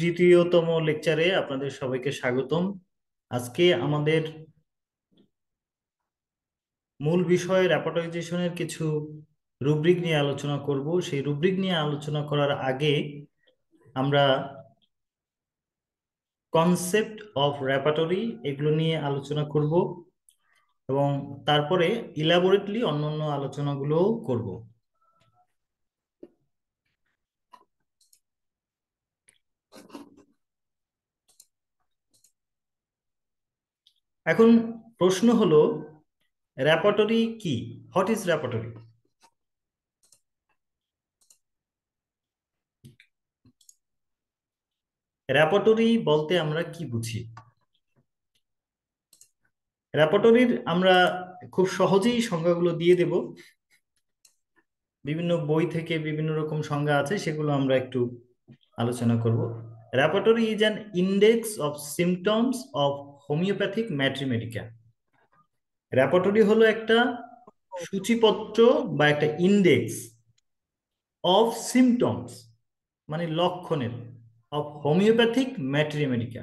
তৃতীয়তম লেকচারে আপনাদের সবাইকে স্বাগতম। আজকে আমাদের মূল বিষয় র্যাপটাইজেশনের কিছু রুব্রিক নিয়ে আলোচনা করব। সেই রুব্রিক নিয়ে আলোচনা করার আগে আমরা কনসেপ্ট অফ র্যাপাটরি এগুলো নিয়ে আলোচনা করব এবং তারপরে ইলাবোরেটলি অন্যান্য আলোচনাগুলোও করব। এখন প্রশ্ন হলো, র্যাপাটরি কি? What is র্যাপাটরি? র্যাপাটরি বলতে আমরা কি বুঝি? র্যাপাটরির আমরা খুব সহজেই সংজ্ঞাগুলো দিয়ে দেব। বিভিন্ন বই থেকে বিভিন্ন রকম সংজ্ঞা আছে, সেগুলো আমরা একটু আলোচনা করব। র্যাপাটরি is an index of symptoms of homeopathic ম্যাট্রিমেডিকা। র্যাপাটরি হলো একটা সূচিপত্র বা একটা ইন্ডেক্স অফ সিমটমস, মানে লক্ষণের, অফ হোমিওপ্যাথিক ম্যাট্রিমেডিকা।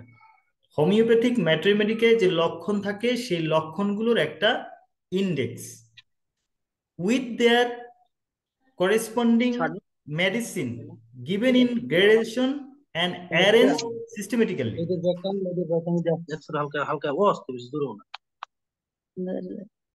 হোমিওপ্যাথিক ম্যাট্রিমেডিকায় যে লক্ষণ থাকে সেই লক্ষণগুলোর একটা index with their corresponding medicine given in gradation and arranged systematically. হালকা হালকা আওয়াজ তো বেশি দূরেও না।